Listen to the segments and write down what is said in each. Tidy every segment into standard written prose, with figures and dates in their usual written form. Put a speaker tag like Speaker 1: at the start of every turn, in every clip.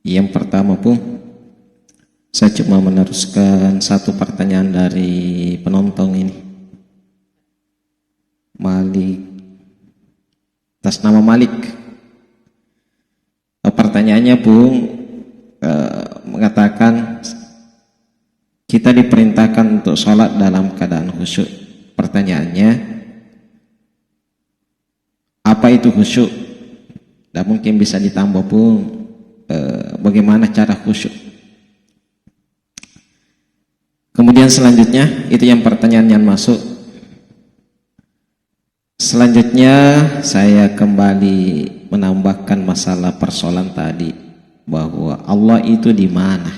Speaker 1: Yang pertama pun saya cuma meneruskan satu pertanyaan dari penonton ini. Malik, atas nama Malik. Pertanyaannya pun mengatakan kita diperintahkan untuk sholat dalam keadaan khusyuk. Pertanyaannya, apa itu khusyuk? Dan mungkin bisa ditambah pun bagaimana cara khusyuk. Kemudian selanjutnya, itu yang pertanyaan yang masuk. Selanjutnya saya kembali menambahkan masalah persoalan tadi, bahwa Allah itu di mana.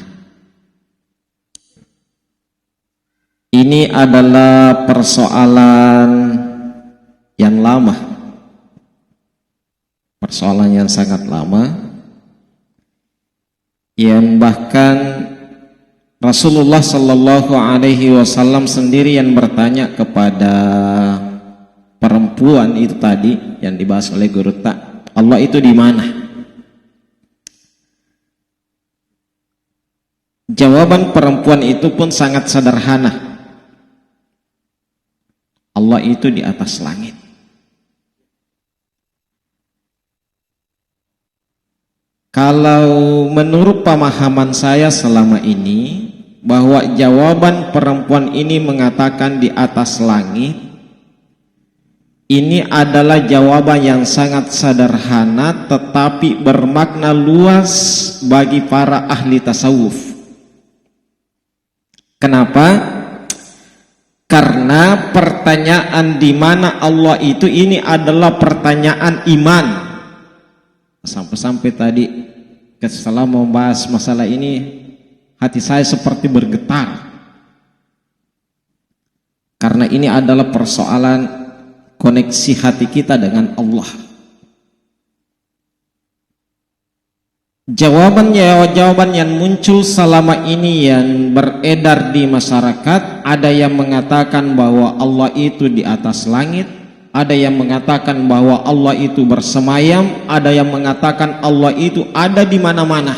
Speaker 1: Ini adalah persoalan yang lama, persoalan yang sangat lama, yang bahkan Rasulullah Shallallahu Alaihi Wasallam sendiri yang bertanya kepada perempuan itu tadi yang dibahas oleh Guru Tak, Allah itu di mana? Jawaban perempuan itu pun sangat sederhana. Allah itu di atas langit. Kalau menurut pemahaman saya selama ini, bahwa jawaban perempuan ini mengatakan di atas langit, ini adalah jawaban yang sangat sederhana tetapi bermakna luas bagi para ahli tasawuf. Kenapa? Karena pertanyaan di mana Allah itu ini adalah pertanyaan iman. Sampai-sampai tadi setelah membahas masalah ini, hati saya seperti bergetar. Karena ini adalah persoalan koneksi hati kita dengan Allah. Jawaban yang muncul selama ini yang beredar di masyarakat, ada yang mengatakan bahwa Allah itu di atas langit, ada yang mengatakan bahwa Allah itu bersemayam, ada yang mengatakan Allah itu ada di mana-mana.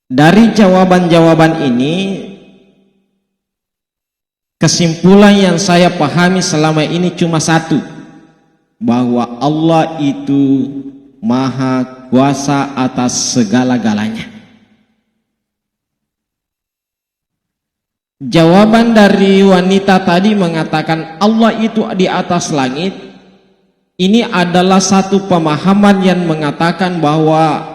Speaker 1: Dari jawaban-jawaban ini, kesimpulan yang saya pahami selama ini cuma satu, bahwa Allah itu Maha Kuasa atas segala-galanya. Jawaban dari wanita tadi mengatakan Allah itu di atas langit, ini adalah satu pemahaman yang mengatakan bahwa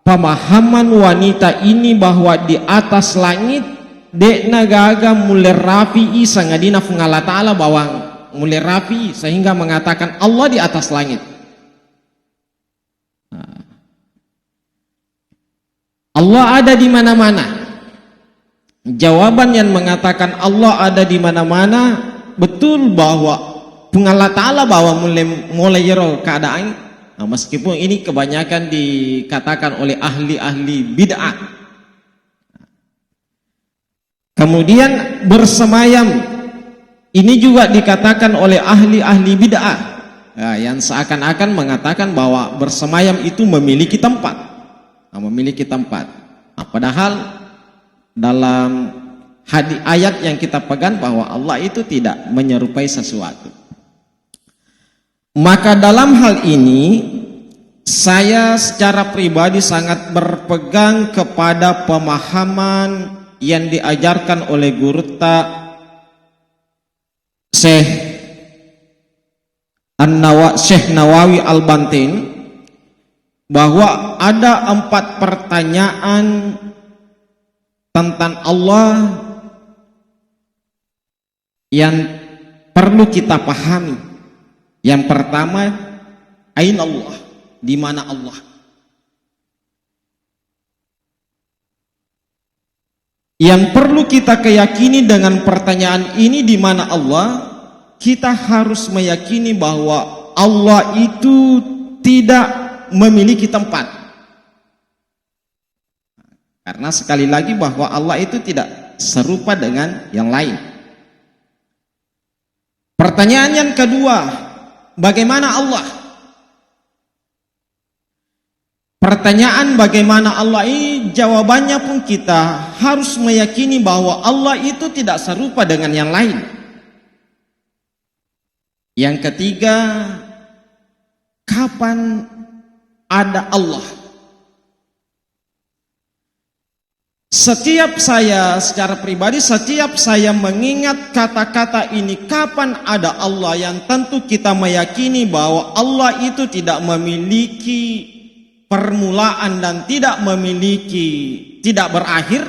Speaker 1: pemahaman wanita ini bahwa di atas langit dekna gaga mulai rafi'i sangadina fungala ta'ala bawang mulai rafi'i, sehingga mengatakan Allah di atas langit. Allah ada di mana-mana. Jawaban yang mengatakan Allah ada di mana-mana betul, bahwa pungala ta'ala bahwa mulai jero keadaan. Meskipun ini kebanyakan dikatakan oleh ahli-ahli bid'ah. Kemudian bersemayam, ini juga dikatakan oleh ahli-ahli bid'ah, yang seakan-akan mengatakan bahwa bersemayam itu memiliki tempat. Padahal dalam hadis ayat yang kita pegang bahwa Allah itu tidak menyerupai sesuatu. Maka dalam hal ini saya secara pribadi sangat berpegang kepada pemahaman yang diajarkan oleh Guru Tak Syekh Nawawi Al-Bantin, bahwa ada 4 pertanyaan tentang Allah yang perlu kita pahami. Yang pertama, aina Allah, di mana Allah? Yang perlu kita keyakini dengan pertanyaan ini, di mana Allah, kita harus meyakini bahwa Allah itu tidak memiliki tempat. Karena sekali lagi bahwa Allah itu tidak serupa dengan yang lain. Pertanyaan yang kedua, bagaimana Allah? pertanyaan bagaimana Allah ini, jawabannya pun kita harus meyakini bahwa Allah itu tidak serupa dengan yang lain. Yang ketiga, kapan ada Allah? Setiap saya secara pribadi, setiap saya mengingat kata-kata ini, kapan ada Allah, yang tentu kita meyakini bahwa Allah itu tidak memiliki permulaan dan tidak berakhir.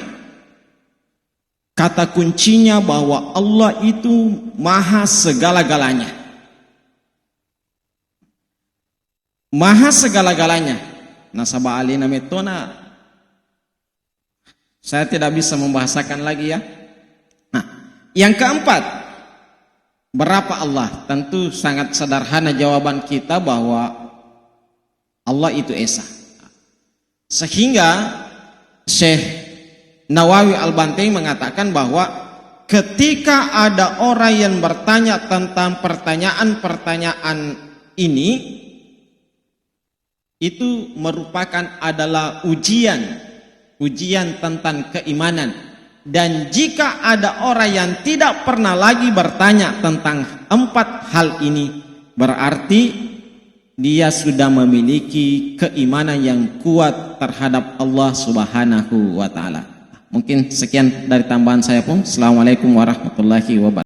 Speaker 1: Kata kuncinya bahwa Allah itu maha segala-galanya. Maha segala-galanya. Nasabah alina metona, saya tidak bisa membahasakan lagi ya. Nah, yang keempat, berapa Allah? Tentu sangat sederhana jawaban kita bahwa Allah itu Esa. Sehingga Syekh Nawawi Al-Bantaing mengatakan bahwa ketika ada orang yang bertanya tentang pertanyaan-pertanyaan ini, itu merupakan adalah ujian tentang keimanan. Dan jika ada orang yang tidak pernah lagi bertanya tentang 4 hal ini, berarti dia sudah memiliki keimanan yang kuat terhadap Allah Subhanahu wa ta'ala. Mungkin sekian dari tambahan saya pun. Assalamualaikum warahmatullahi wabarakatuh.